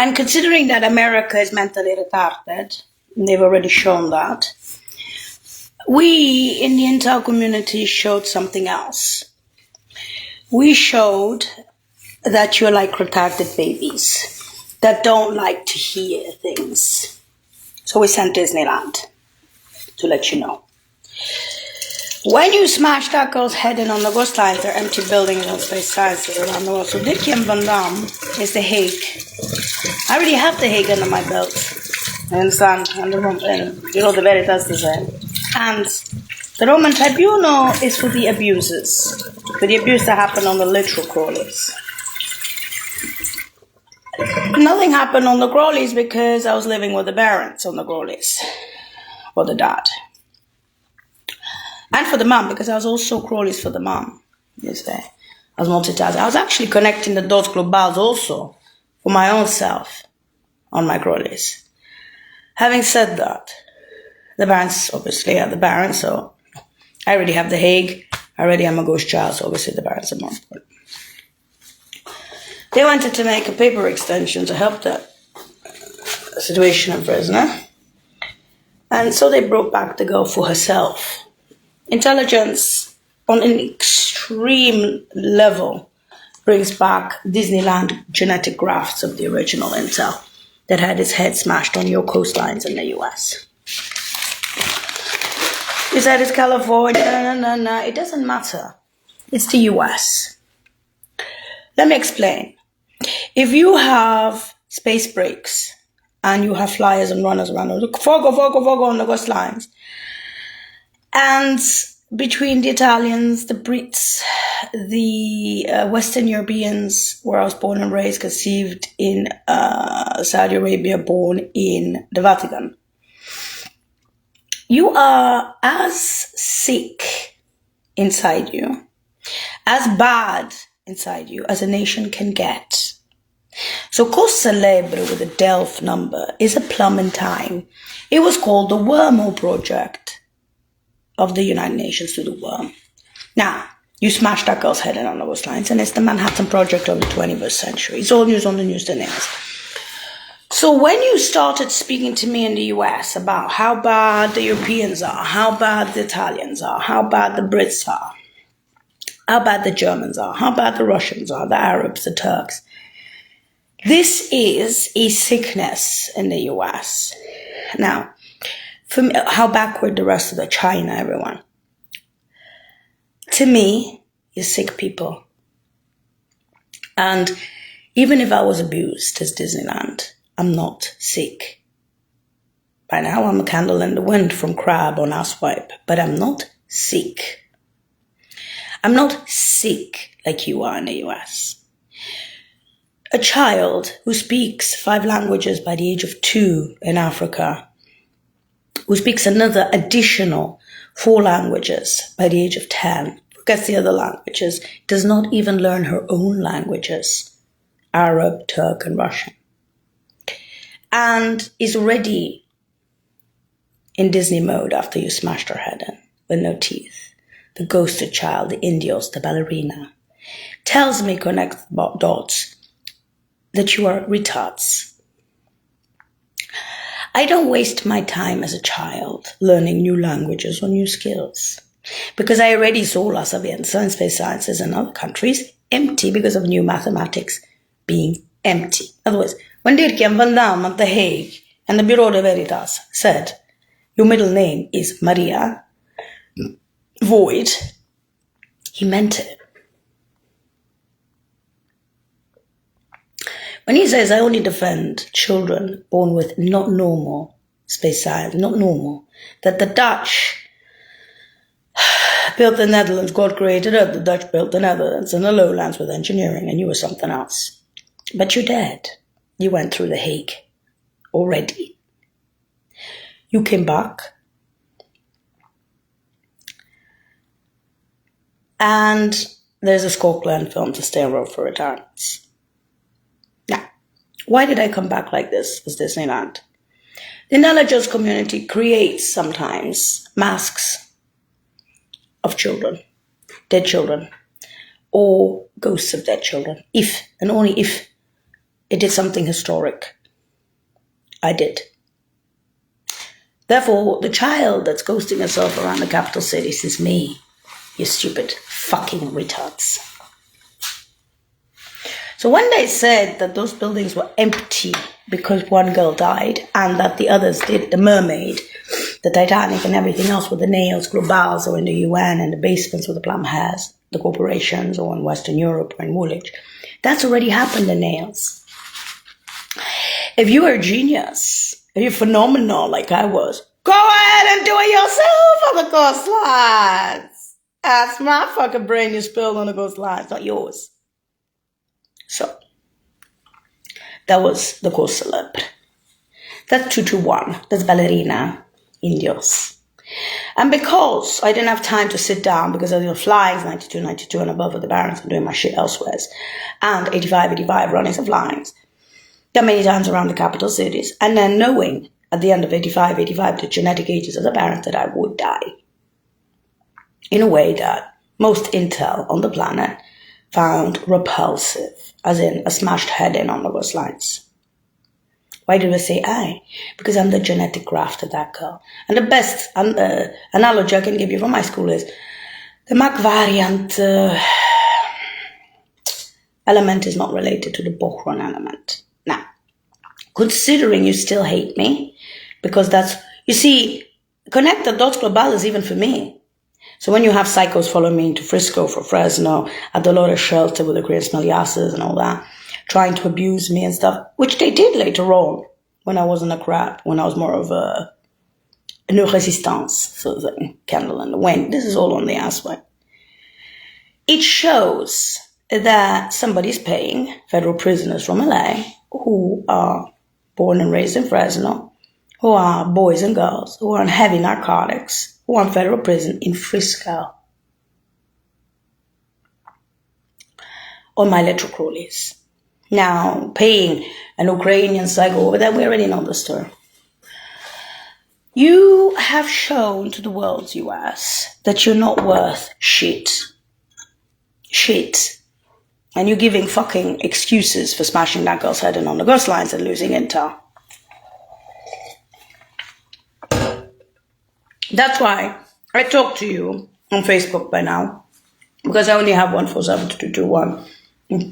And considering that America is mentally retarded, they've already shown that, we in the entire community showed something else. We showed that you're like retarded babies that don't like to hear things. So we sent Disneyland to let you know. When you smash that girl's head in on the ghost lines, there are empty buildings on space sciences around the world. So Dickie and Van Damme is The Hague. I already have The Hague under my belt. I understand. And the Veritas design. And the Roman Tribunal is for the abuses. For the abuse that happened on the literal crawlies. Nothing happened on the Crawleys because I was living with the Barons on the Crawleys. Or the dad. And for the mom, because I was also Crawleys for the mom. You say. I was multitasking. I was actually connecting the dots globals also for my own self on my Crawleys. Having said that, the Barons obviously are the Barons, so I already have The Hague. I already am a ghost child, so obviously the Barons are more important. They wanted to make a paper extension to help the situation of prisoner. And so they brought back the girl for herself. Intelligence on an extreme level brings back Disneyland genetic grafts of the original Intel that had its head smashed on your coastlines in the US. You said it's California, no, it doesn't matter. It's the US. Let me explain. If you have space breaks and you have flyers and runners around, fogo on the coastlines, and between the Italians, the Brits, the Western Europeans, where I was born and raised, conceived in Saudi Arabia, born in the Vatican, you are as sick inside you, as bad inside you as a nation can get. So Cos Celebre with a Delft number is a plum in time. It was called the Wormhole Project of the United Nations to the worm. Now, you smashed that girl's head in on those lines, and it's the Manhattan Project of the 21st century. It's all news on the news today. So when you started speaking to me in the US about how bad the Europeans are, how bad the Italians are, how bad the Brits are, how bad the Germans are, how bad the Russians are, the Arabs, the Turks, this is a sickness in the US. Now, for me, how backward the rest of the China, everyone. To me, you're sick people. And even if I was abused as Disneyland, I'm not sick. By now, I'm a candle in the wind from Crab on Asswipe, but I'm not sick. I'm not sick like you are in the US. A child who speaks 5 languages by the age of 2 in Africa, who speaks another additional 4 languages by the age of 10, forgets the other languages, does not even learn her own languages, Arab, Turk, and Russian, and is already in Disney mode after you smashed her head in with no teeth. The ghosted child, the Indios, the ballerina, tells me, connect dots, that you are retards. I don't waste my time as a child learning new languages or new skills, because I already saw La Sapienza and space sciences in other countries empty because of new mathematics being empty. In other words, when Dirk and Van Damme at The Hague and the Bureau de Veritas said, your middle name is Maria Void, he meant it. When he says, I only defend children born with not normal space science, not normal, that the Dutch built the Netherlands, God created Earth, the Dutch built the Netherlands and the lowlands with engineering, and you were something else. But you're dead. You went through The Hague already. You came back. And there's a Scotland film to stay on road for retirements. Now, why did I come back like this as Disneyland? The intelligence community creates sometimes masks of children, dead children, or ghosts of dead children, if and only if It did something historic. I did. Therefore, the child that's ghosting herself around the capital cities is me. You stupid fucking retards. So when they said that those buildings were empty because one girl died and that the others did, the Mermaid, the Titanic and everything else with the nails, globals or in the UN and the basements with the plum hairs, the corporations or in Western Europe or in Woolwich, that's already happened in nails. If you are a genius, if you're phenomenal like I was, go ahead and do it yourself on the coastlines. That's my fucking brain you spilled on the coastlines, not yours. So, that was the Coast Celeb. That's 221. That's Ballerina Indios. And because I didn't have time to sit down because I was flying 92, 92 and above with the Barons and doing my shit elsewhere, and 85, 85 runnings of lines, that many times around the capital cities, and then knowing at the end of 85, 85, the genetic ages of the Barons that I would die. In a way that most intel on the planet found repulsive, as in a smashed head in on the coastlines. Why do I say I? Because I'm the genetic graft of that girl. And the best analogy I can give you from my school is the Mac variant element is not related to the Bochron element. Now, considering you still hate me, because that's, you see, Connecta Dots Global is even for me. So when you have psychos follow me into Frisco for Fresno, at Dolores Shelter with the Korean smelly asses and all that, trying to abuse me and stuff, which they did later on when I wasn't a crap, when I was more of a no resistance, so the candle in the wind. This is all on the assway. It shows that somebody's paying federal prisoners from LA who are born and raised in Fresno, who are boys and girls, who are on heavy narcotics, who are in federal prison in Frisco. On my little crawlies. Now, paying an Ukrainian psycho over there, we already know the story. You have shown to the world, US, that you're not worth shit. Shit. And you're giving fucking excuses for smashing that girl's head in on the coastlines and losing intel. That's why I talk to you on Facebook by now, because I only have 147-221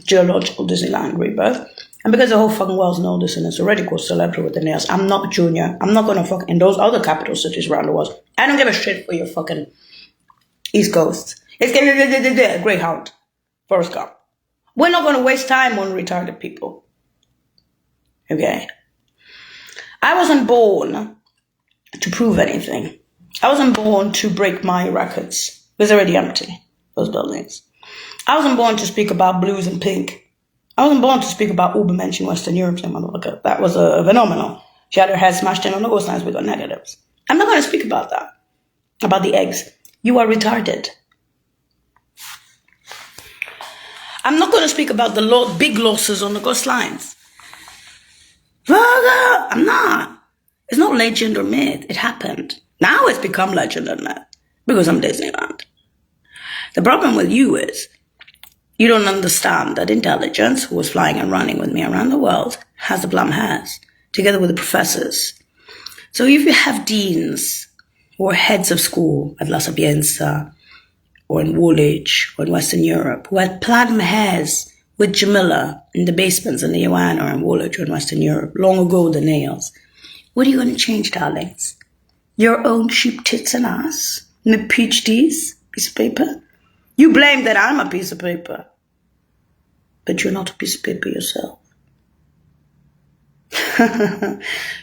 geological Disneyland rebirth, and because the whole fucking world knows this and it's already called celebrity with the nails. I'm not Junior. I'm not gonna fuck in those other capital cities around the world. I don't give a shit for your fucking East Coast. It's gonna Greyhound, Forrest Gump. We're not gonna waste time on retarded people. Okay. I wasn't born to prove anything. I wasn't born to break my records. It was already empty, those buildings. I wasn't born to speak about blues and pink. I wasn't born to speak about Ubermensch in Western Europe. That was a phenomenal. She had her head smashed in on the coastlines with her negatives. I'm not going to speak about that. About the eggs. You are retarded. I'm not going to speak about the big losses on the coastlines. I'm not. It's not legend or myth. It happened. Now it's become legend and myth because I'm Disneyland. The problem with you is you don't understand that intelligence, who was flying and running with me around the world, has the plum hairs, together with the professors. So if you have deans or heads of school at La Sapienza or in Woolwich or in Western Europe who had plum hairs with Jamila in the basements in the UN or in Woolwich or in Western Europe, long ago the nails, what are you going to change, darlings? Your own cheap tits and ass? My PhDs? Piece of paper? You blame that I'm a piece of paper. But you're not a piece of paper yourself.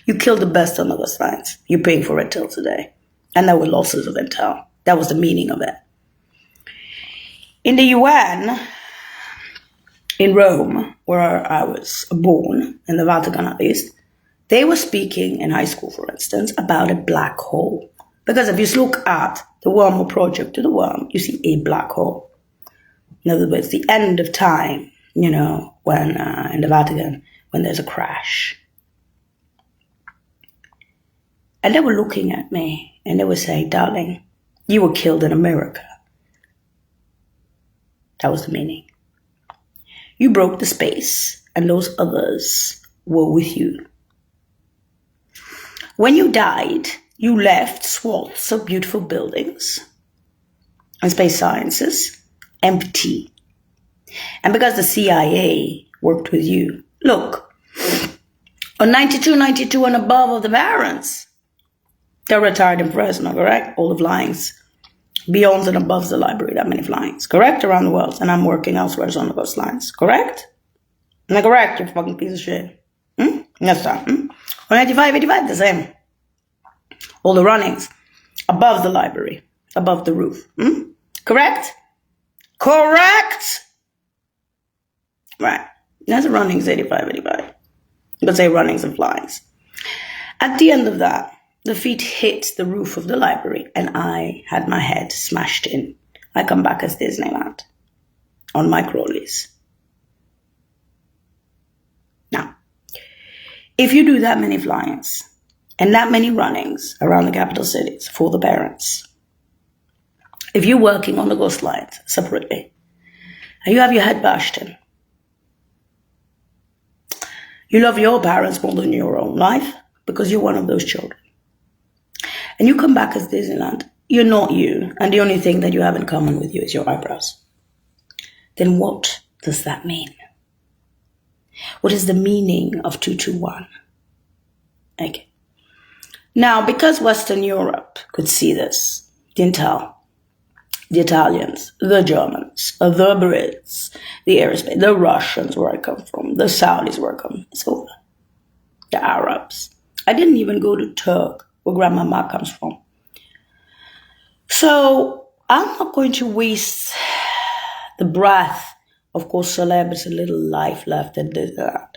You killed the best on the science. You're paying for it till today. And there were losses of intel. That was the meaning of it. In the UN, in Rome, where I was born, in the Vatican at least, they were speaking in high school, for instance, about a black hole. Because if you look at the Wormhole Project to the worm, you see a black hole. In other words, the end of time, you know, when in the Vatican, when there's a crash. And they were looking at me and they were saying, darling, you were killed in America. That was the meaning. You broke the space and those others were with you. When you died, you left swaths of beautiful buildings and space sciences empty. And because the CIA worked with you, look, on 92 and above of the barons, they're retired in Fresno, correct? All the flyings. Beyond and above the library, that many flyings, correct? Around the world. And I'm working elsewhere on the coastlines, correct? Am I correct, you fucking piece of shit? Yes, sir. On 95, 85, the same. All the runnings above the library, above the roof. Correct? Correct! Right. That's the runnings 85, 85. You could say runnings and flyings. At the end of that, the feet hit the roof of the library and I had my head smashed in. I come back as Disneyland on my crawlies. Now, if you do that many flyings and that many runnings around the capital cities for the parents, if you're working on the ghost lines separately and you have your head bashed in, you love your parents more than your own life because you're one of those children. And you come back as Disneyland, you're not you, and the only thing that you have in common with you is your eyebrows. Then what does that mean? What is the meaning of 221? Okay. Now, because Western Europe could see this, the intel, the Italians, the Germans, the Brits, the aerospace, the Russians, where I come from, the Saudis, where I come from, it's over. The Arabs. I didn't even go to Turk, where Grandmama comes from. So I'm not going to waste the breath of course celebrities, a little life left and did that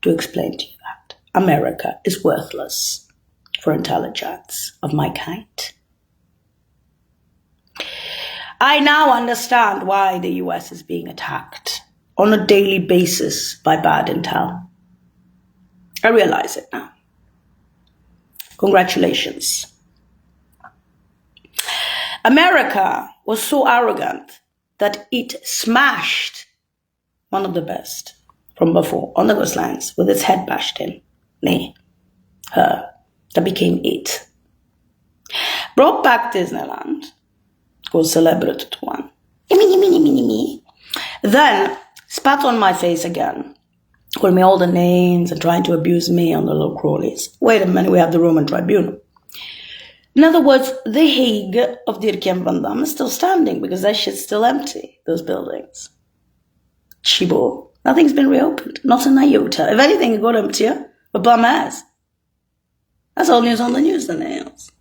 to explain to you that America is worthless for intelligence of my kind. I now understand why the US is being attacked on a daily basis by bad intel. I realize it now. Congratulations. America was so arrogant that it smashed one of the best from before on the coastlines with its head bashed in. Me, her, that became it. Brought back Disneyland, called Celebrity one. Me. Then spat on my face again, called me all the names and trying to abuse me on the little crawlies. Wait a minute, we have the Roman tribunal. In other words, the Hague of Dirk Jan Van Damme is still standing because that shit's still empty, those buildings. Chibo, nothing's been reopened, not an iota. If anything, it got emptier, but bum ass. That's all news on the news, the nails.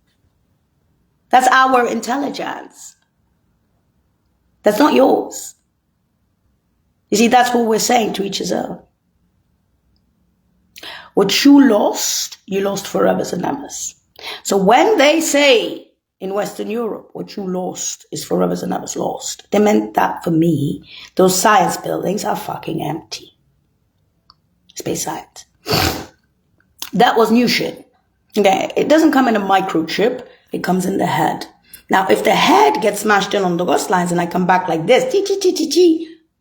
That's our intelligence. That's not yours. You see, that's what we're saying to each other. What you lost forever and ever. So when they say in Western Europe, what you lost is forever and ever lost, they meant that for me, those science buildings are fucking empty. Space science. That was new shit. Okay, it doesn't come in a microchip, it comes in the head. Now, if the head gets smashed in on the ghost lines and I come back like this,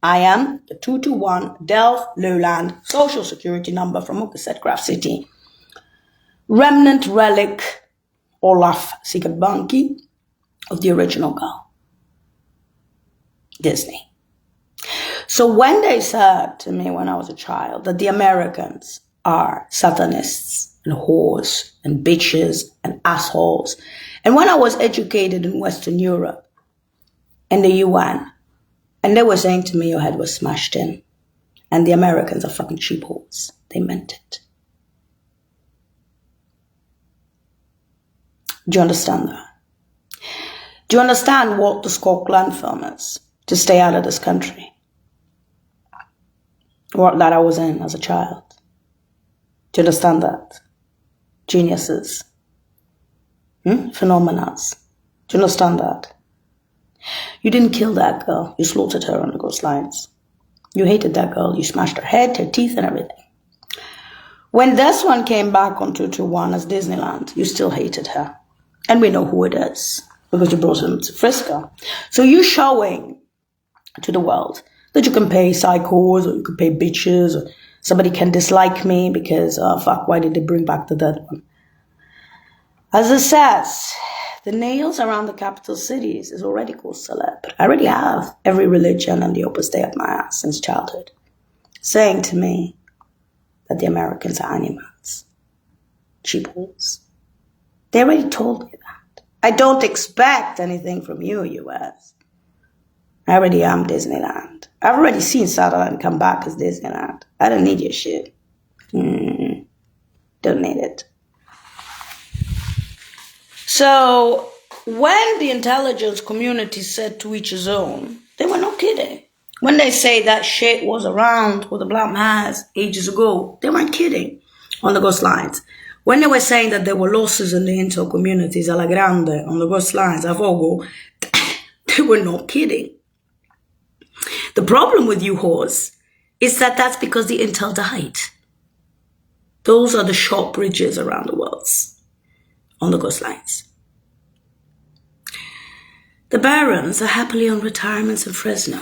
I am the 221 Delft Lowland Social Security number from Craft City. Remnant relic Olaf Sikabanki of the original girl. Disney. So when they said to me when I was a child that the Americans are Satanists and whores and bitches and assholes, and when I was educated in Western Europe and the UN, and they were saying to me your head was smashed in and the Americans are fucking cheap whores, they meant it. Do you understand that? Do you understand what the Skokland film is? To stay out of this country. What that I was in as a child. Do you understand that? Geniuses. Phenomena. Do you understand that? You didn't kill that girl. You slaughtered her on the ghost lines. You hated that girl. You smashed her head, her teeth, and everything. When this one came back on 221 as Disneyland, you still hated her. And we know who it is, because you brought him to Frisco. So you're showing to the world that you can pay psychos, or you can pay bitches, or Somebody can dislike me because, oh fuck, why did they bring back the dead one? As it says, the nails around the capital cities is already called celeb. I already have every religion and the Opus Dei up my ass since childhood, saying to me that the Americans are animals, sheepholes. They already told me that. I don't expect anything from you, US. I already am Disneyland. I've already seen Sutherland come back as Disneyland. I don't need your shit. Don't need it. So, when the intelligence community said to each his own, they were not kidding. When they say that shit was around with the black mass ages ago, they weren't kidding on the ghost lines. When they were saying that there were losses in the intel communities, alla grande, on the ghost lines, a Vogo, they were not kidding. The problem with you whores is that that's because the intel died. Those are the short bridges around the world on the ghost lines. The barons are happily on retirements in Fresno.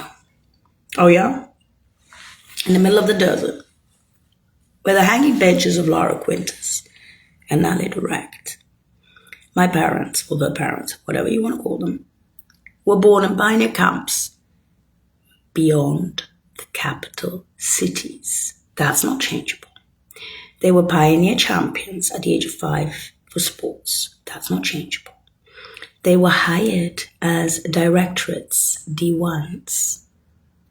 Oh yeah? In the middle of the desert, where the hanging benches of Laura Quintus and Nally Direct, my parents, or their parents, whatever you want to call them, were born in pioneer camps beyond the capital cities. That's not changeable. They were pioneer champions at the age of 5 for sports. That's not changeable. They were hired as directorates, D1s,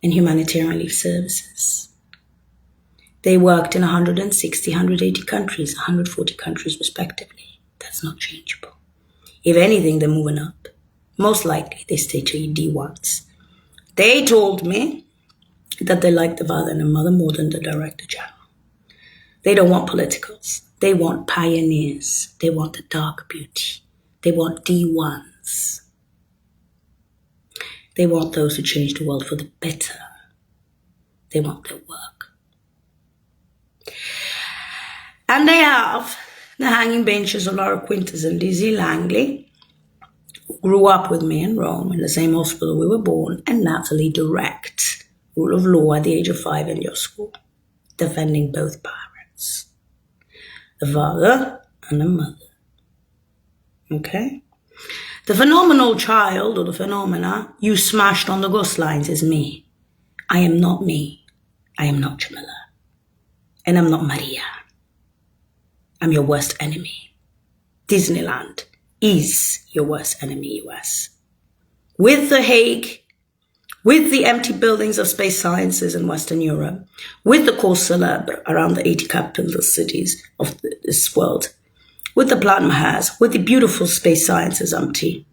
in humanitarian relief services. They worked in 160, 180 countries, 140 countries respectively. That's not changeable. If anything, they're moving up. Most likely, they stay to D1s. They told me that they like the father and the mother more than the director general. They don't want politicals. They want pioneers. They want the dark beauty. They want D1s. They want those who change the world for the better. They want their work. And they have the hanging benches of Laura Quintus and Lizzie Langley, who grew up with me in Rome in the same hospital we were born, and Natalie Direct, rule of law at the age of 5 in your school, defending both parents, the father and the mother. Okay? The phenomenal child, or the phenomena, you smashed on the ghost lines is me. I am not me. I am not Jamila. And I'm not Maria. I'm your worst enemy. Disneyland is your worst enemy, US. With The Hague, with the empty buildings of space sciences in Western Europe, with the cause célèbre around the 80 capital cities of this world, with the Platinum House, with the beautiful space sciences empty,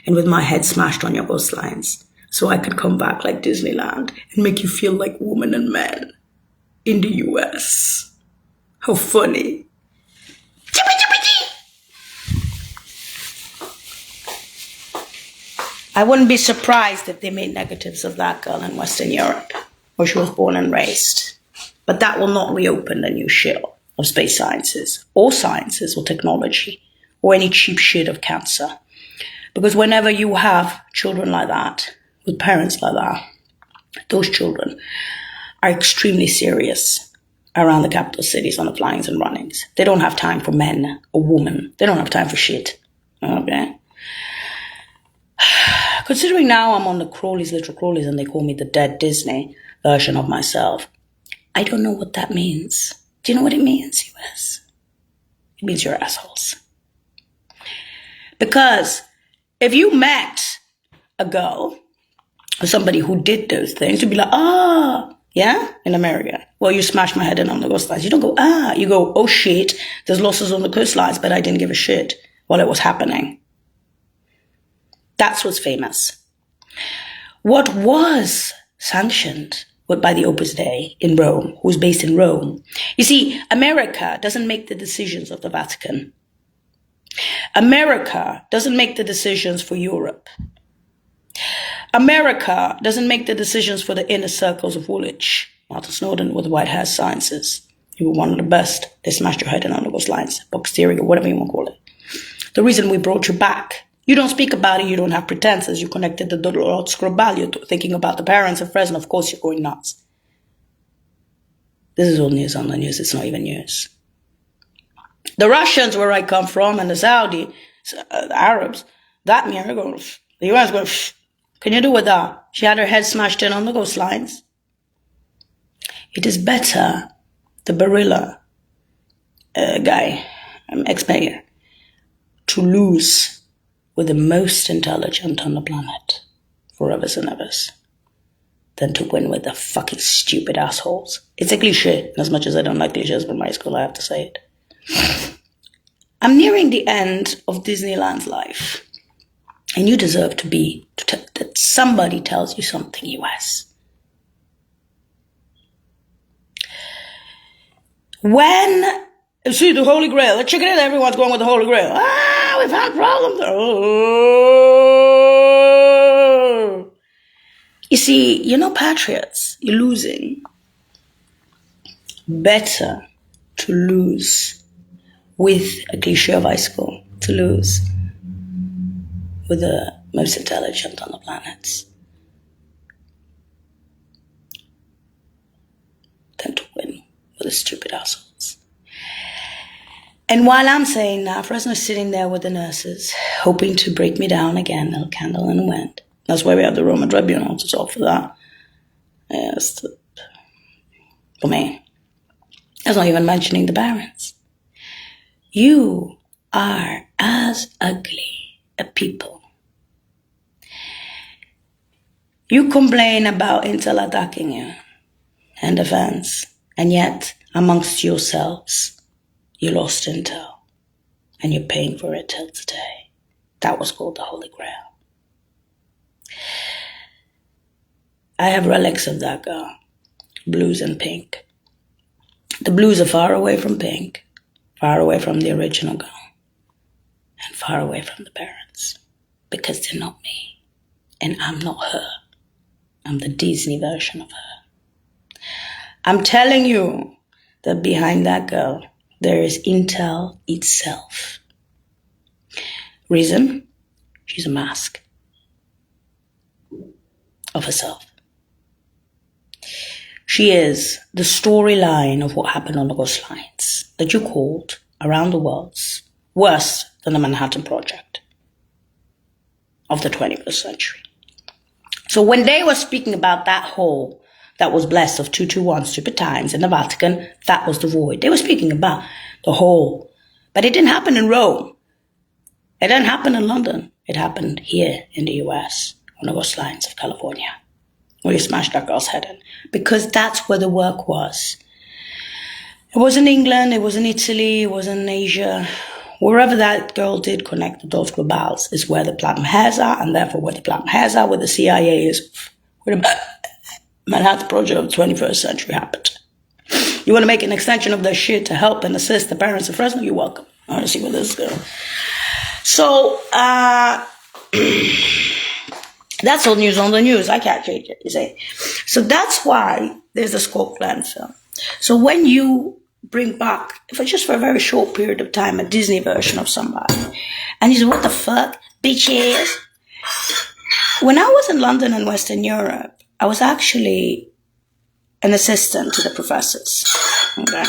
and with my head smashed on your ghost lines, so I could come back like Disneyland and make you feel like women and men in the US. How funny. I wouldn't be surprised if they made negatives of that girl in Western Europe, where she was born and raised. But that will not reopen the new shell of space sciences, or technology, or any cheap shit of cancer. Because whenever you have children like that, with parents like that, those children are extremely serious around the capital cities on the flyings and runnings. They don't have time for men or women. They don't have time for shit. Okay? Considering now I'm on the Crawleys, Little Crawleys, and they call me the dead Disney version of myself, I don't know what that means. Do you know what it means, US? It means you're assholes. Because if you met a girl or somebody who did those things, you'd be like, yeah, in America. Well, you smashed my head in on the coastlines. You don't go, you go, oh shit, there's losses on the coastlines, but I didn't give a shit while it was happening. That's what's famous. What was sanctioned by the Opus Dei in Rome, who's based in Rome. You see, America doesn't make the decisions of the Vatican. America doesn't make the decisions for Europe. America doesn't make the decisions for the inner circles of Woolwich. Martin Snowden with the White House Sciences. You were one of the best. They smashed your head in on those lines, box theory, or whatever you want to call it. The reason we brought you back. You don't speak about it, you don't have pretenses. You connected the Lord Scrobalio to thinking about the parents of Fresno. Of course you're going nuts. This is all news on the news. It's not even news. The Russians, where I come from, and the Saudi, the Arabs, that mirror goes. The US goes, can you do with that? She had her head smashed in on the coastlines. It is better, the Barilla guy, ex-mayor, to lose with the most intelligent on the planet forever and ever, than to win with the fucking stupid assholes. It's a cliche. As much as I don't like cliches from my school, I have to say it. I'm nearing the end of Disneyland's life. And you deserve to be, that somebody tells you something, US. When, see the Holy Grail, let's check it out, everyone's going with the Holy Grail. We found problems. Oh. You see, you're not patriots, you're losing. Better to lose with a cliche of high school, to lose with the most intelligent on the planet, than to win with the stupid assholes. And while I'm saying that, Fresno's sitting there with the nurses, hoping to break me down again, a candle in the wind. That's why we have the Roman tribunal to solve for that. Yes, for me. That's not even mentioning the barons. You are as ugly a people. You complain about Intel attacking you and defense, and yet amongst yourselves, you lost Intel, and you're paying for it till today. That was called the Holy Grail. I have relics of that girl, blues and pink. The blues are far away from pink, far away from the original girl, and far away from the parents, because they're not me, and I'm not her. I'm the Disney version of her. I'm telling you that behind that girl, there is Intel itself. Reason? She's a mask of herself. She is the storyline of what happened on the coastlines that you called around the world worse than the Manhattan Project of the 21st century. So when they were speaking about that hole that was blessed of 221 stupid times in the Vatican, that was the void. They were speaking about the hole. But it didn't happen in Rome. It didn't happen in London. It happened here in the US on the coastlines of California, where you smashed that girl's head in. Because that's where the work was. It was in England, it was in Italy, it was in Asia. Wherever that girl did connect the those globals is where the platinum hairs are, and therefore where the platinum hairs are, where the CIA is, where the Manhattan Project of the 21st century happened. You want to make an extension of that shit to help and assist the parents of Fresno? You're welcome. I want to see where this goes. So, that's all news on the news. I can't change it, you see. So that's why there's a Scope landfill. So when you bring back, if it's just for a very short period of time, a Disney version of somebody, and you say, what the fuck, bitches? When I was in London and Western Europe, I was actually an assistant to the professors, okay?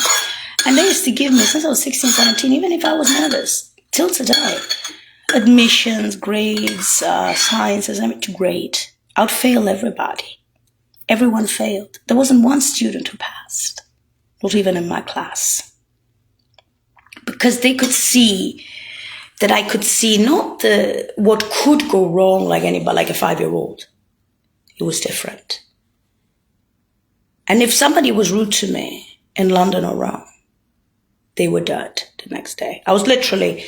And they used to give me, since I was 16, 17, even if I was nervous, till today, admissions, grades, sciences, everything great. I would fail everybody. Everyone failed. There wasn't one student who passed, not even in my class. Because they could see that I could see not what could go wrong like anybody, like a 5-year-old. It was different. And if somebody was rude to me in London or Rome, they were dead the next day. I was literally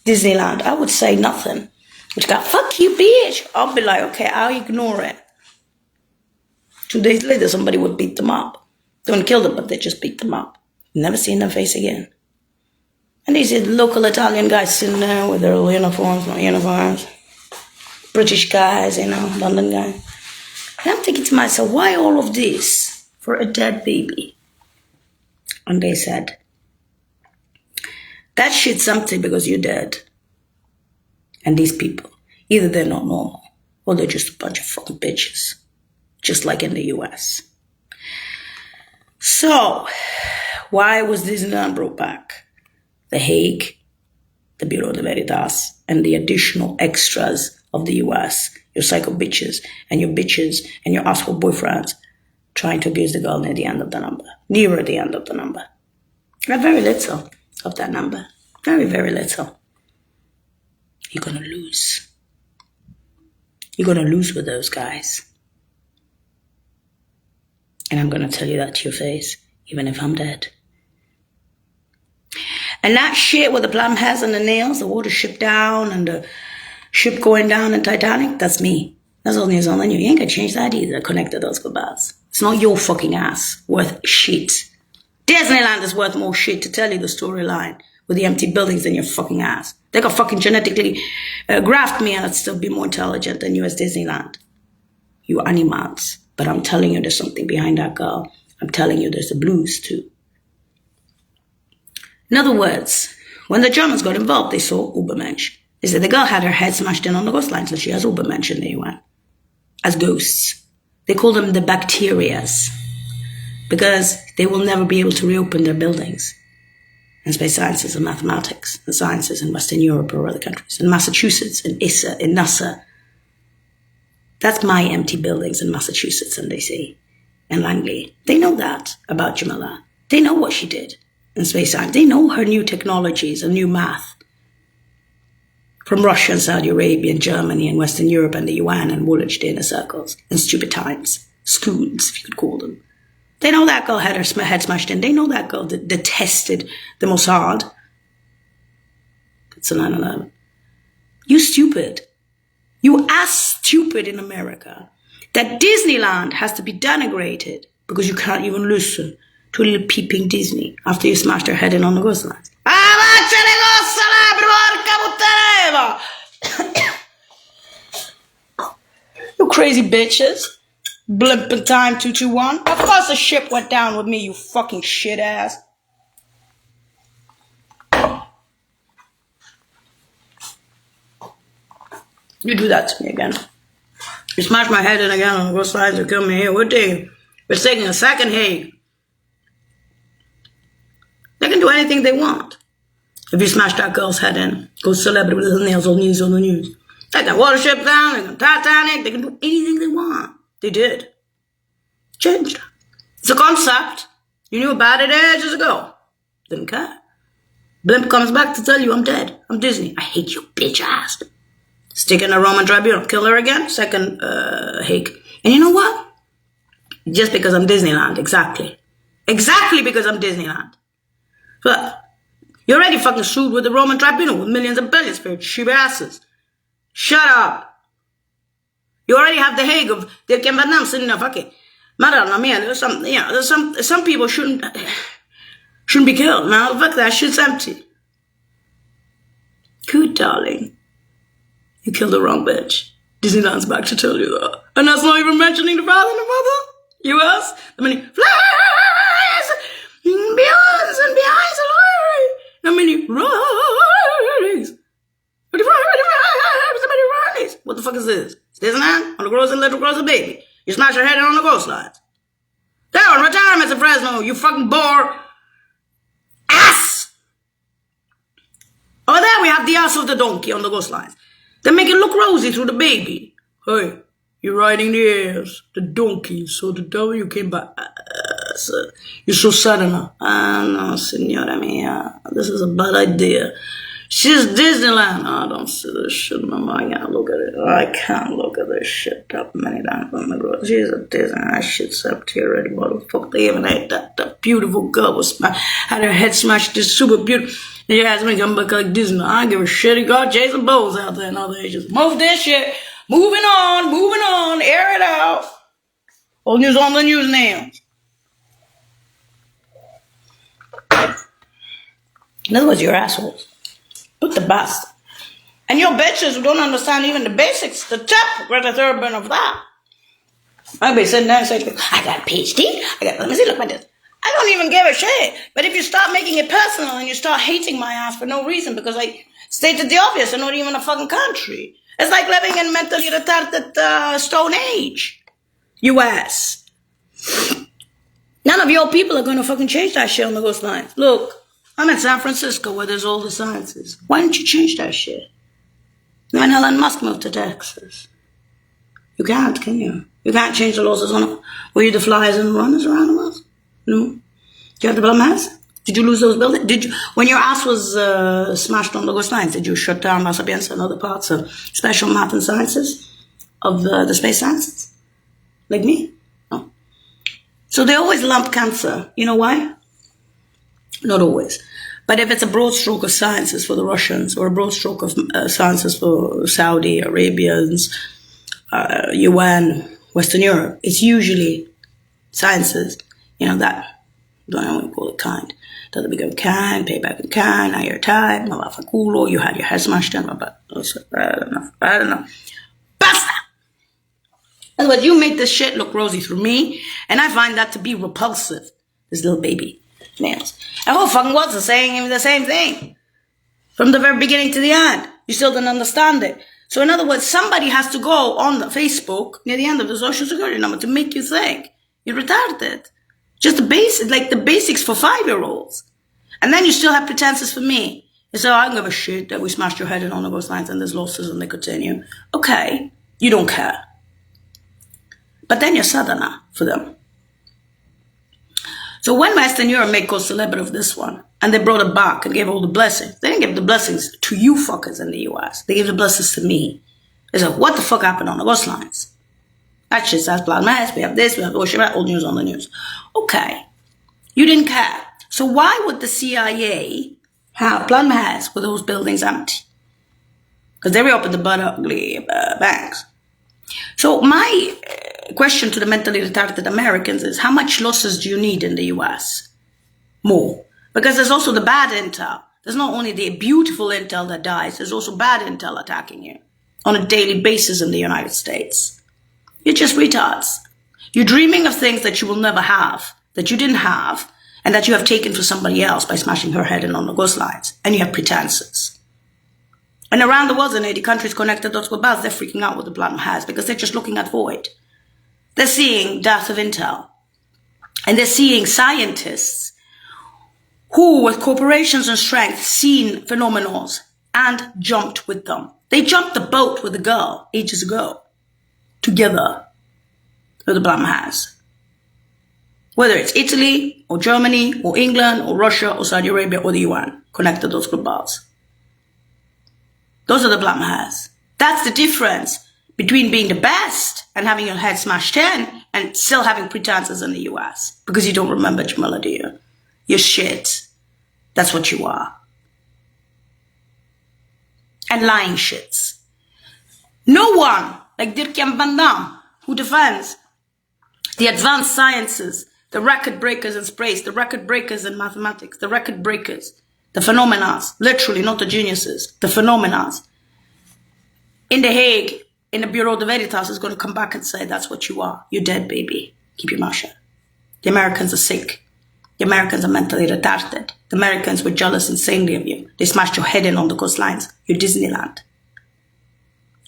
Disneyland. I would say nothing. Which got, fuck you, bitch. I'll be like, okay, I'll ignore it. 2 days later, somebody would beat them up. They wouldn't kill them, but they just beat them up. Never seen their face again. And these local Italian guys sitting there with their little uniforms, no uniforms. British guys, London guys. And I'm thinking to myself, why all of this for a dead baby? And they said, that shit's empty because you're dead. And these people, either they're not normal, or they're just a bunch of fucking bitches. Just like in the US. So, why was Disneyland brought back? The Hague, the Bureau de Veritas, and the additional extras of the US, your psycho bitches and your asshole boyfriends trying to abuse the girl near the end of the number. Nearer the end of the number. Got very little of that number. Very, very little. You're gonna lose. You're gonna lose with those guys. And I'm gonna tell you that to your face, even if I'm dead. And that shit with the plum heads and the nails, the water ship down and the ship going down in Titanic, that's me. That's all news on the news. You ain't gonna change that either, connected those goodbyes. It's not your fucking ass worth shit. Disneyland is worth more shit to tell you the storyline with the empty buildings than your fucking ass. They could fucking genetically graft me and I'd still be more intelligent than you as Disneyland. You animals. But I'm telling you there's something behind that girl. I'm telling you there's the blues too. In other words, when the Germans got involved, they saw Ubermensch. They said the girl had her head smashed in on the ghost line, so she has Ubermensch in the UN. As ghosts. They call them the bacterias. Because they will never be able to reopen their buildings. In space sciences and mathematics, and sciences in Western Europe or other countries. In Massachusetts, in ISA, in NASA. That's my empty buildings in Massachusetts and DC. And Langley. They know that about Jamila. They know what she did in space science. They know her new technologies and new math. From Russia and Saudi Arabia and Germany and Western Europe and the UN and Woolwich inner circles. And stupid times. Schools, if you could call them. They know that girl had her head smashed in. They know that girl detested the Mossad. It's a 9/11. You stupid. You are stupid in America. That Disneyland has to be denigrated because you can't even listen to a little peeping Disney after you smashed her head in on the ghost lines. You crazy bitches. Blimp in time 221. Of course the ship went down with me, you fucking shit ass. You do that to me again. You smash my head in again on both sides and kill me here. We're taking a second Hague. They can do anything they want. If you smash that girl's head in, go celebrity with the nails on the news. Take that water ship down, they can Titanic, they can do anything they want. They did. Changed. It's a concept. You knew about it ages ago. Didn't care. Blimp comes back to tell you I'm dead. I'm Disney. I hate you, bitch ass. Stick in a Roman tribunal. Kill her again. Second Hague. And you know what? Just because I'm Disneyland. Exactly. Exactly because I'm Disneyland. But you're already fucking sued with the Roman tribunal with millions and billions for sheep asses. Shut up. You already have the Hague of the Vietnam sitting there fucking. There's some people shouldn't be killed. Now, fuck that shit's empty. Good, darling. You killed the wrong bitch. Disneyland's back to tell you that. And that's not even mentioning the father and the mother. US. The many flies, billions and behinds and glory. The many rise. What the fuck is this? Disneyland? On the grows and little grows a baby. You smash your head in on the ghost lines. They're on retirement in Fresno, you fucking bore. Ass! Over there we have the ass of the donkey on the ghost lines. They make it look rosy through the baby. Hey, you're riding the ass, the donkey, so the W came back. You're so sudden. No, senora mia, this is a bad idea. She's Disneyland. I don't see this shit, mama. I can't look at it. I can't look at this shit up many times on the road. She's a Disney. That shit's up here already, motherfucker. They even ate that beautiful girl was had her head smashed. This super beautiful. You guys make them look like Disney. I don't give a shit. He got Jason Bowles out there and other ages. Move this shit. Moving on. Air it out. Old news on the news now. In other words, you're assholes. Put the best. And your bitches who don't understand even the basics, the tip, Greta Thunberg of that. I'll be sitting there and saying, I got a PhD. Let me see, look at this. I don't even give a shit. But if you start making it personal and you start hating my ass for no reason because I stated the obvious and not even a fucking country. It's like living in mentally retarded Stone Age. US. None of your people are going to fucking change that shit on the coastlines. Look, I'm in San Francisco where there's all the sciences. Why don't you change that shit? When Elon Musk moved to Texas. You can't, can you? You can't change the laws on. Were you the flyers and the runners around the world? No. Do you have the blood mass? Did you lose those buildings? Did you, when your ass was smashed on the coastlines, did you shut down La Sapienza and other parts of special math and sciences of the space sciences? Like me? No. So they always lump cancer. You know why? Not always. But if it's a broad stroke of sciences for the Russians or a broad stroke of sciences for Saudi Arabians, UN, Western Europe, it's usually sciences, that, don't know what you call it, kind. That we go can, pay back in can, now your time, you had your head smashed in, but I don't know. Basta! In other words, you make this shit look rosy through me, and I find that to be repulsive, this little baby nails. The whole fucking world's saying the same thing. From the very beginning to the end. You still don't understand it. So in other words, somebody has to go on the Facebook near the end of the social security number to make you think you're retarded. Just the basics for 5-year-olds. And then you still have pretenses for me. You say, I don't give a shit that we smashed your head in on the coastlines and there's losses and they continue. Okay, you don't care. But then you're Southerner for them. So when Western Europe made cause celebrity of this one, and they brought it back and gave all the blessings, they didn't give the blessings to you fuckers in the US. They gave the blessings to me. They said, what the fuck happened on the coastlines? That shit says blood mass, we have this, we have old news on the news. Okay, you didn't care. So why would the CIA have blood mass with those buildings empty? Because they reopened the butt ugly banks. So my question to the mentally retarded Americans is, how much losses do you need in the US? More. Because there's also the bad intel. There's not only the beautiful intel that dies, there's also bad intel attacking you on a daily basis in the United States. You're just retards. You're dreaming of things that you will never have, that you didn't have, and that you have taken for somebody else by smashing her head in on the coastlines. And you have pretenses. And around the world in 80 countries connected dots with bars, they're freaking out what the planet has because they're just looking at void. They're seeing death of intel. And they're seeing scientists who, with corporations and strength, seen phenomena and jumped with them. They jumped the boat with the girl ages ago, together with the Blam has. Whether it's Italy, or Germany, or England, or Russia, or Saudi Arabia, or the UN, connected those globals. Those are the Blam has. That's the difference between being the best and having your head smashed in and still having pretenses in the US. Because you don't remember Jamila, do you? You're shit. That's what you are. And lying shits. No one, like Dirk-Jan Van Dam, who defends the advanced sciences, the record breakers in space, the record breakers in mathematics, the record breakers, the phenomena, literally, not the geniuses, the phenomena. In The Hague, in the Bureau de Veritas, is going to come back and say, that's what you are. You're dead, baby. Keep your mouth shut. The Americans are sick. The Americans are mentally retarded. The Americans were jealous insanely of you. They smashed your head in on the coastlines. You're Disneyland.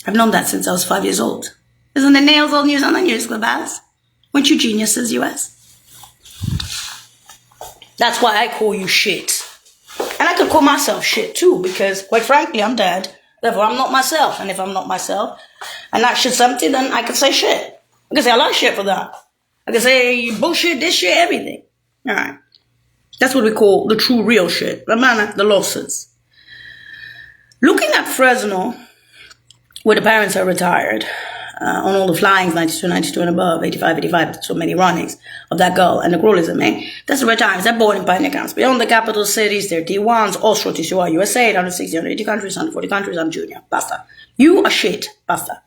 I've known that since I was 5 years old. Isn't the nails all news on the news, Globals? Weren't you geniuses, US? That's why I call you shit. And I could call myself shit too, because quite frankly, I'm dead. Therefore, I'm not myself. And if I'm not myself, and that shit's empty, then I can say shit. I can say a lot of shit for that. I can say bullshit, this shit, everything. All right. That's what we call the true real shit. The losses. Looking at Fresno, where the parents are retired, on all the flyings, 92, 92 and above, 85, 85, so many runnings of that girl and the cruelism, that's the retirements. They're boarding pioneer camps. Beyond the capital cities, they're D1s, Austria, TCY, USA, 160, 180 countries, 140 countries, I'm junior. Basta. You are shit. Basta.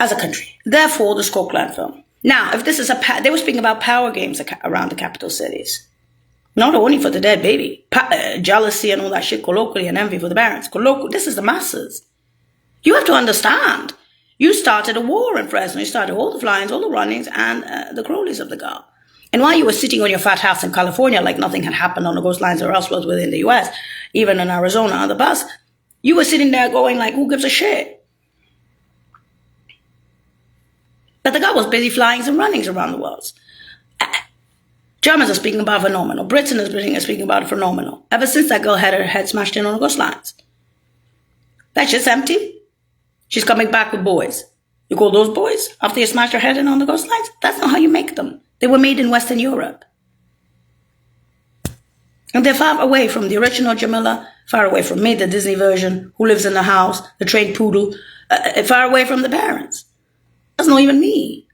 As a country. Therefore, the Skogland film. Now, if this is they were speaking about power games around the capital cities. Not only for the dead baby. Jealousy and all that shit colloquially and envy for the parents. This is the masses. You have to understand. You started a war in Fresno. You started all the flyings, all the runnings, and the crawlies of the girl. And while you were sitting on your fat house in California like nothing had happened on the coastlines or elsewhere within the US, even in Arizona on the bus, you were sitting there going like, who gives a shit? But the girl was busy flyings and runnings around the world. Germans are speaking about phenomenal. Britain is speaking about phenomenal. Ever since that girl had her head smashed in on the coastlines. That shit's empty. She's coming back with boys. You call those boys after you smashed her head in on the coastlines? That's not how you make them. They were made in Western Europe. And they're far away from the original Jamila, far away from me, the Disney version, who lives in the house, the trained poodle, far away from the parents. That's not even me.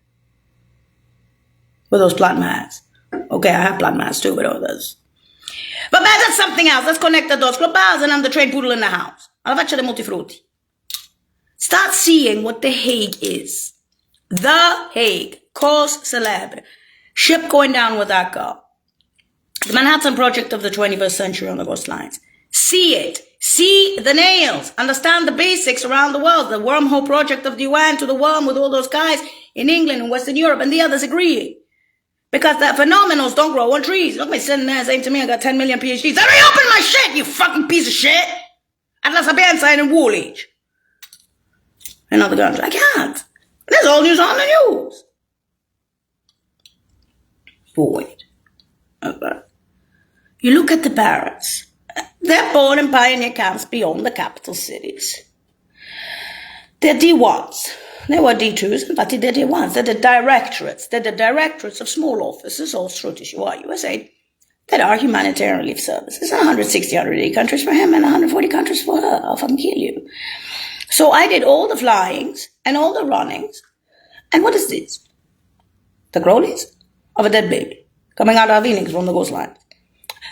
With those plant mads. Okay, I have plant mads too, but others. But that's something else. Let's connect the dots. Clubhouse, and I'm the trained poodle in the house. Alla faccia dei multifrutti. Start seeing what The Hague is. The Hague. Cause célèbre. Ship going down with that girl. The Manhattan Project of the 21st century on the coastlines. See it. See the nails. Understand the basics around the world. The wormhole project of the UN to the worm with all those guys in England and Western Europe and the others agreeing. Because the phenomenals don't grow on trees. Look at me sitting there saying to me, I got 10 million PhDs. Let me open my shit, you fucking piece of shit. Atlas Abenza in Woolwich. In other countries. I can't. There's all news on the news. Void. Okay. You look at the parents. They're born in pioneer camps beyond the capital cities. They're D1s. They were D2s, but they're D1s. They're the directorates. They're the directorates of small offices all through the USA that are humanitarian relief services. 160, 180 countries for him and 140 countries for her. I'll fucking kill you. So I did all the flyings and all the runnings. And what is this? The growlies of a dead baby coming out of Phoenix from the coastline.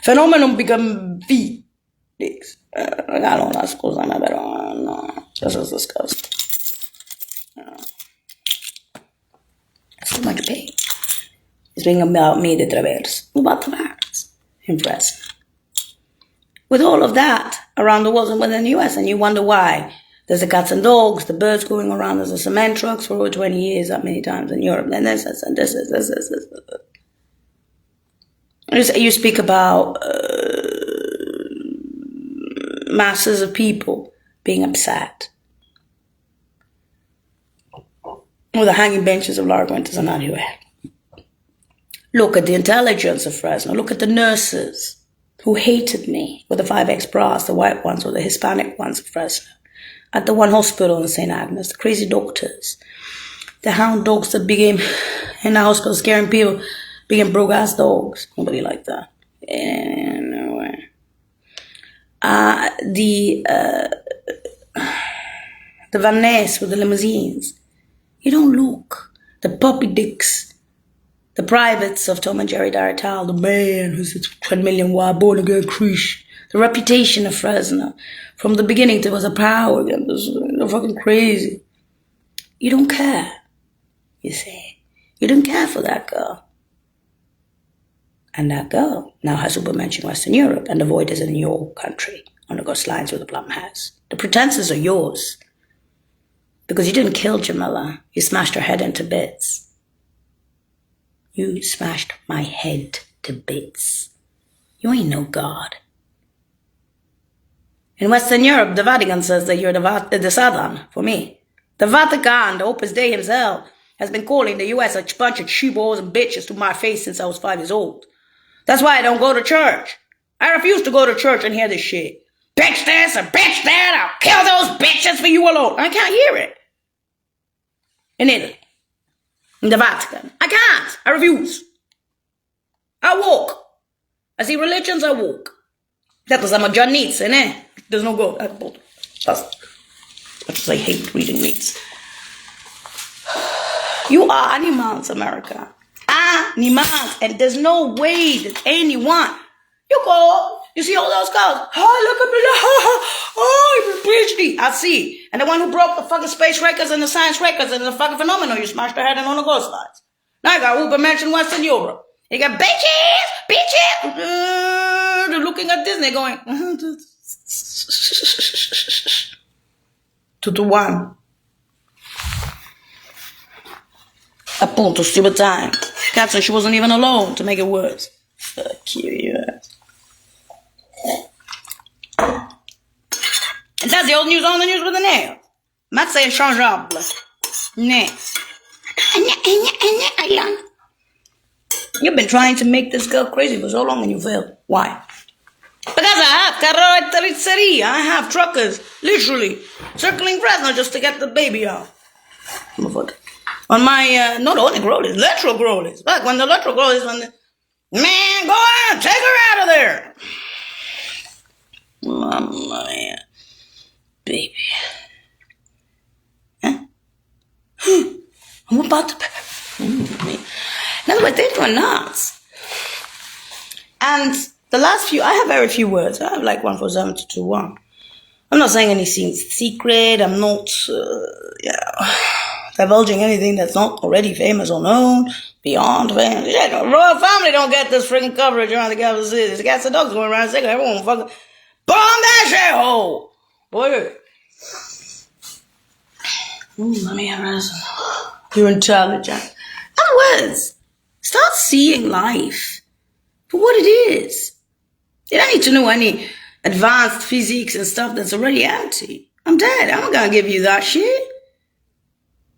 Phenomenon become Phoenix. Regalo una scusa, ma però no. This is disgusting. It's too much pain. It's being about me, the traverse. About the parents. Impressive. With all of that around the world and within the US, and you wonder why. There's the cats and dogs, the birds going around, there's the cement trucks for over 20 years, that many times in Europe. Then this. You speak about masses of people being upset. Well, the hanging benches of Largo Winters are not here. Look at the intelligence of Fresno. Look at the nurses who hated me with the 5X bras, the white ones or the Hispanic ones of Fresno. At the one hospital in St. Agnes, the crazy doctors. The hound dogs that became in the hospital scaring people became broke-ass dogs. Nobody liked that. Anyway. The Van Ness with the limousines. You don't look. The puppy dicks. The privates of Tom and Jerry Daratal. The man who's a 10 million wide born again creesh. The reputation of Fresno. From the beginning, there was a power. They're fucking crazy. You don't care. You see. You don't care for that girl. And that girl now has Supermensch in Western Europe. And the void is in your country. On the coastlines where the plum has. The pretenses are yours. Because you didn't kill Jamila. You smashed her head into bits. You smashed my head to bits. You ain't no God. In Western Europe, the Vatican says that you're the Satan for me. The Vatican, the Opus Dei himself, has been calling the US a bunch of cheapos and bitches to my face since I was 5 years old. That's why I don't go to church. I refuse to go to church and hear this shit. Bitch this and bitch that, I'll kill those bitches for you alone. I can't hear it. In Italy. In the Vatican. I can't. I refuse. I walk. I see religions, I walk. That was I'm a John Neats, eh? There's no go. That's because I hate reading Neats. You are animals, America. Animals. And there's no way that anyone. You go. You see all those girls? Oh, look at me. Oh, PhD. I see. And the one who broke the fucking space records and the science records and the fucking phenomenon, you smashed her head in on the coastlines. Now I got Supermensch in Western Europe. You got bitches. They're looking at Disney going, 2 to 1. Appunto, stupid time. Cazzo, she wasn't even alone to make it worse. Fuck you, And that's the old news on the news with the nail. Matt say changeable. Next. You've been trying to make this girl crazy for so long and you failed. Why? Because I have carroceria. I have truckers, literally, circling Fresno just to get the baby out. On my, not only growlies, lateral growlies. Look, when the lateral growlies, man, go on, take her out of there. Mamma mia. Baby. Huh? I'm about to... In other words, they're doing nuts. And the last few, I have very few words. I have like 147-221. I'm not saying anything secret. I'm not, divulging anything that's not already famous or known, beyond famous. Yeah, royal family don't get this freaking coverage around the capital city. There's cats and dogs going around saying everyone fucking bomb that shithole. Boy. Let me have a You're intelligent. In other words, start seeing life for what it is. You don't need to know any advanced physics and stuff that's already empty. I'm dead. I'm not going to give you that shit.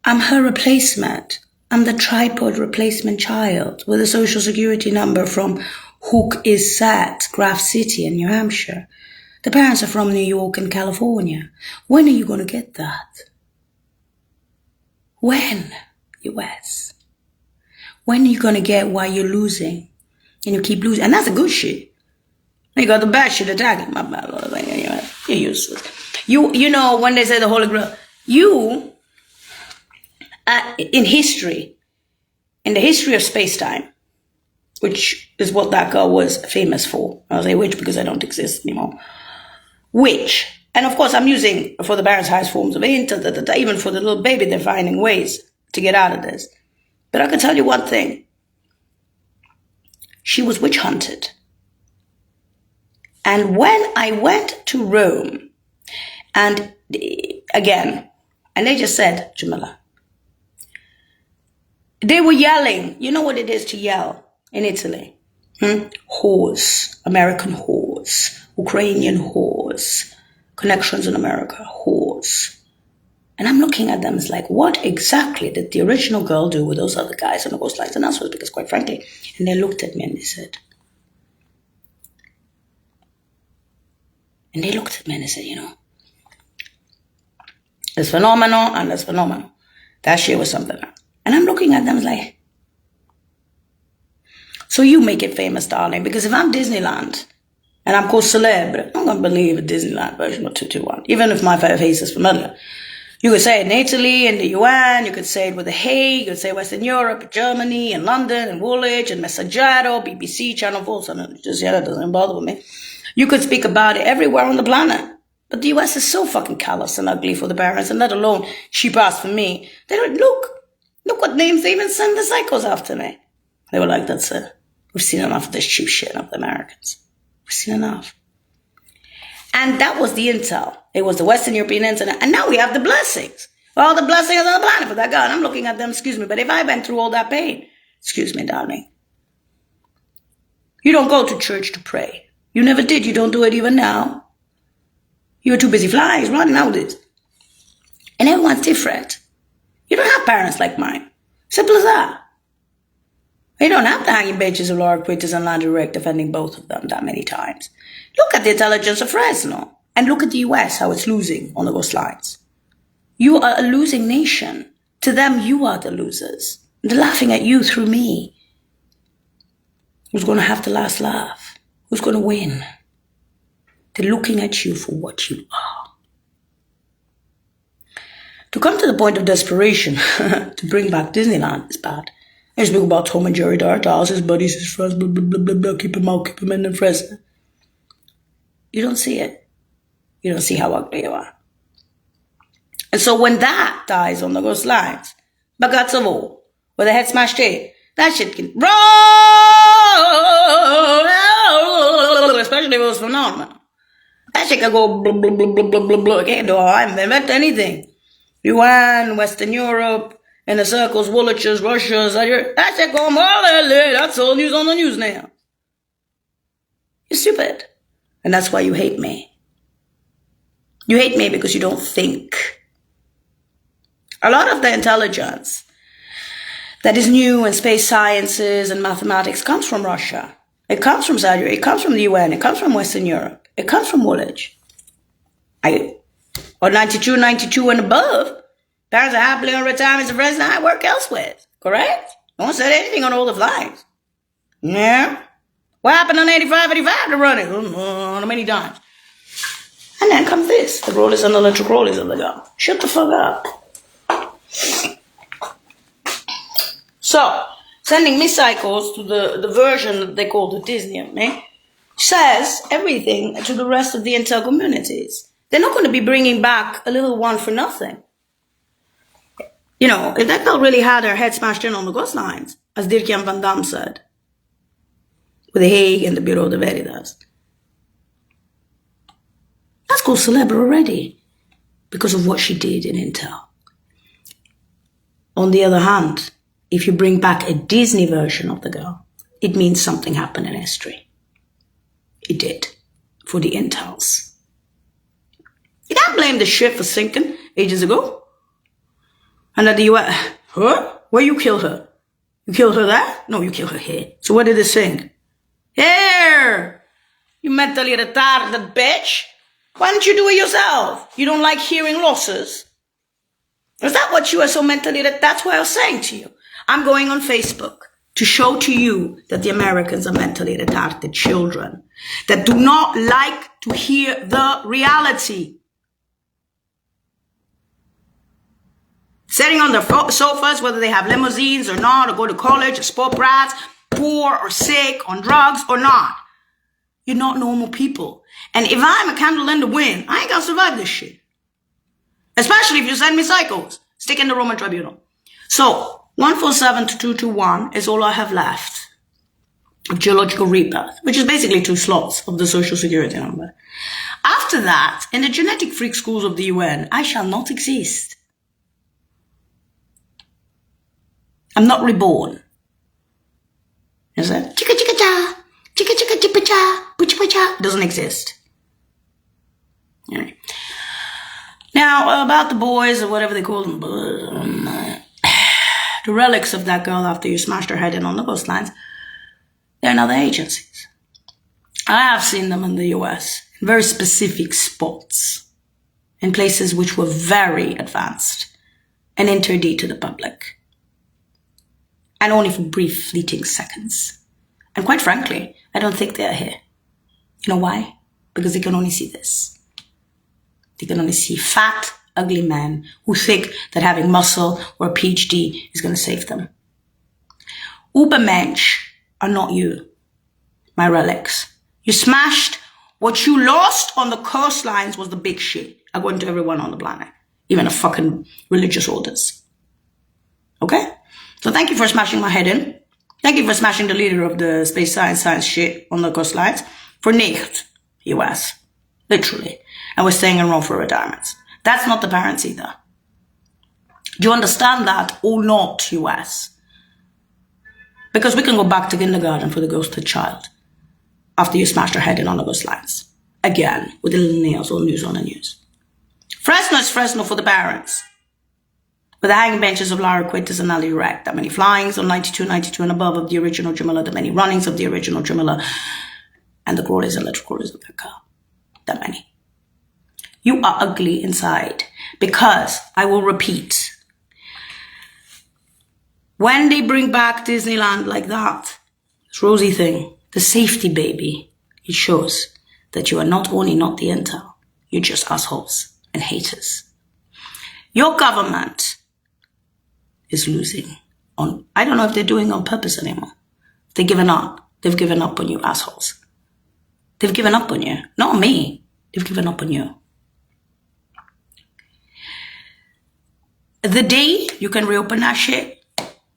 I'm her replacement. I'm the tripod replacement child with a social security number from Hook is Set, Graph City in New Hampshire. The parents are from New York and California. When are you going to get that? When, US? When are you going to get why you're losing? And you keep losing. And that's a good shit. You got the bad shit attacking. My bad, Lord. You're useless. You know, when they say the Holy Grail, in history, in the history of space-time, which is what that girl was famous for. I'll say which because I don't exist anymore. Which, and of course I'm using for the Baron's highest forms of internet, even for the little baby, they're finding ways to get out of this. But I can tell you one thing. She was witch hunted. And when I went to Rome, and again, and they just said, Jamila, they were yelling. You know what it is to yell in Italy? Whores, American whores, Ukrainian whores, connections in America, whores. And I'm looking at them as like, what exactly did the original girl do with those other guys on the coastlines? And that's what, because quite frankly, and they looked at me and they said, you know, there's phenomenal and there's phenomenal. That shit was something else. And I'm looking at them like, so you make it famous, darling, because if I'm Disneyland and I'm called Celebre, I'm going to believe a Disneyland version of 221, even if my face is familiar. You could say it in Italy, in the UN, you could say it with The Hague, you could say Western Europe, Germany, and London, and Woolwich, and Messaggero, BBC, Channel 4, so just, yeah, that doesn't bother with me. You could speak about it everywhere on the planet. But the US is so fucking callous and ugly for the parents, and let alone cheap ass for me. They don't look what names they even send the psychos after me. They were like, that's it. We've seen enough of this cheap shit of the Americans. We've seen enough. And that was the intel. It was the Western European internet. And now we have the blessings. All the blessings on the planet for that God. I'm looking at them, excuse me. But if I went through all that pain, excuse me, darling. You don't go to church to pray. You never did. You don't do it even now. You're too busy flying, running out of it. And everyone's different. You don't have parents like mine. Simple as that. You don't have to hang your bitches of Laura Quitters and Landry Rick defending both of them that many times. Look at the intelligence of Fresno. And look at the US, how it's losing on the coastlines. You are a losing nation. To them, you are the losers. They're laughing at you through me. Who's going to have the last laugh? Who's going to win? They're looking at you for what you are. To come to the point of desperation to bring back Disneyland is bad. I speak about Tom and Jerry Dartals, his buddies, his friends, blah, blah, blah, blah, blah, keep him out, keep him in the Fresno. You don't see it. You don't see how ugly you are. And so when that dies on the coastlines, Bagazzo of all, with a head smashed in, that shit can roll, especially if it was phenomenal. That shit can go blah, blah, blah, blah, blah, blah, blah. I can't do I haven't invented anything. UN, Western Europe, in the circles, Woolwich's, Russia's, that shit going that's all news on the news now. You're stupid. And that's why you hate me. You hate me because you don't think. A lot of the intelligence that is new in space sciences and mathematics comes from Russia. It comes from Saudi Arabia. It comes from the UN. It comes from Western Europe. It comes from Woolwich. Or 92 and above. Parents are happily on retirement and friends I work elsewhere. Correct? No one said anything on all the flights. Yeah. What happened on 85 to run it? How many times? And then comes this. The rollers and the electric rollers on the go. Shut the fuck up. So, sending missiles to the version that they call the Disney of me says everything to the rest of the intel communities. They're not going to be bringing back a little one for nothing. You know, if that girl really had her head smashed in on the ghost lines, as Dirk-Jan van Dam said, with the Hague and the Bureau de Veritas, that's called celeb already because of what she did in intel. On the other hand, if you bring back a Disney version of the girl, it means something happened in history. It did, for the intels. You can't blame the ship for sinking ages ago. And that the US, huh? Where you kill her? You killed her there? No, you killed her here. So where did it sink? Here! You mentally retarded bitch. Why don't you do it yourself? You don't like hearing losses? Is that what you are so mentally retarded? That's what I was saying to you. I'm going on Facebook to show to you that the Americans are mentally retarded children that do not like to hear the reality. Sitting on their sofas, whether they have limousines or not, or go to college, or sport brats, poor or sick, on drugs or not. You're not normal people. And if I'm a candle in the wind, I ain't gonna survive this shit. Especially if you send me psychos. Stick in the Roman tribunal. So, 147 to 221 is all I have left of geological rebirth, which is basically 2 slots of the social security number. After that, in the genetic freak schools of the UN, I shall not exist. I'm not reborn. Is it? Chicka chicka cha, chicka chicka chippa cha, pucha cha. It doesn't exist. Right. Now, about the boys or whatever they call them, the relics of that girl after you smashed her head in on the coastlines, they're in other agencies. I have seen them in the US, in very specific spots, in places which were very advanced and interdit to the public. And only for brief, fleeting seconds. And quite frankly, I don't think they're here. You know why? Because they can only see this. They can only see fat, ugly men who think that having muscle or a PhD is going to save them. Ubermensch are not you, my relics. You smashed. What you lost on the coastlines was the big shit, according to everyone on the planet. Even the fucking religious orders. Okay? So thank you for smashing my head in. Thank you for smashing the leader of the space science shit on the coastlines. For nicht, US. Literally. And we're staying in Rome for retirements. That's not the parents either. Do you understand that or not, US? Because we can go back to kindergarten for the ghosted child after you smashed her head in on the coastlines. Again, with the little nails or news on the news. Fresno is Fresno for the parents. With the hanging benches of Lara Quintus and Ali Rec, that many flyings on 92 and above of the original Jamila, the many runnings of the original Jamila, and the crawlers and electric crawlers of their car. That many. You are ugly inside because, I will repeat, when they bring back Disneyland like that, this rosy thing, the safety baby, it shows that you are not only not the intel, you're just assholes and haters. Your government is losing on, I don't know if they're doing it on purpose anymore. They've given up. They've given up on you assholes. They've given up on you. Not on me. They've given up on you. The day you can reopen that shit,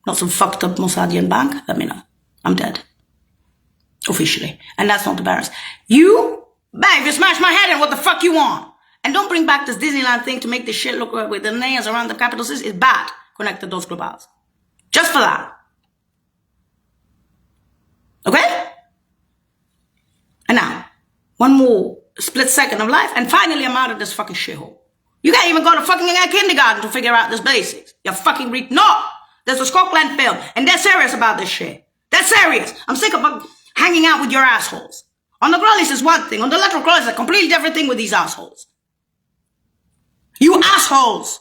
not some fucked up Mossadian bank, let me know. I'm dead. Officially. And that's not the barons. You, bang, you smash my head in, what the fuck you want? And don't bring back this Disneyland thing to make this shit look with the nails around the capital cities. It's bad. Connected those globals. Just for that. Okay? And now, one more split second of life, and finally I'm out of this fucking shithole. You can't even go to fucking kindergarten to figure out this basics. You fucking no! There's a Scotland film, and they're serious about this shit. They're serious. I'm sick of hanging out with your assholes. On the ground list is one thing. On the lateral clause is a completely different thing with these assholes. You assholes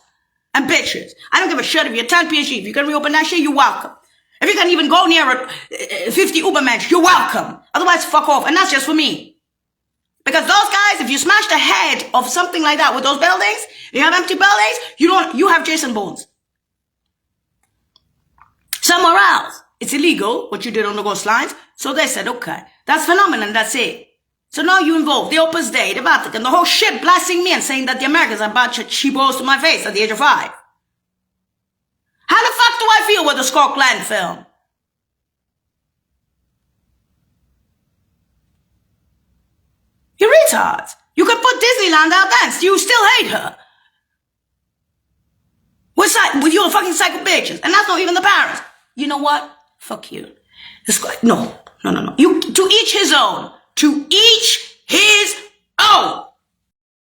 and bitches. I don't give a shit if you're 10 PhD. If you can reopen that shit, you're welcome. If you can even go near 50 Ubermensch, you're welcome. Otherwise, fuck off. And that's just for me. Because those guys, if you smash the head of something like that with those buildings, you have empty buildings, you have Jason Bournes. Somewhere else, it's illegal, what you did on the Ghost Lines. So they said, okay, that's phenomenon, that's it. So now you involve the Opus Dei, the Vatican, the whole shit blasting me and saying that the Americans are a bunch of cheapos to my face at the age of 5. How the fuck do I feel with the Scotland film? You retards. You could put Disneyland out there, you still hate her. With your fucking psycho bitches. And that's not even the parents. You know what? Fuck you. No. To each his own. To each his own.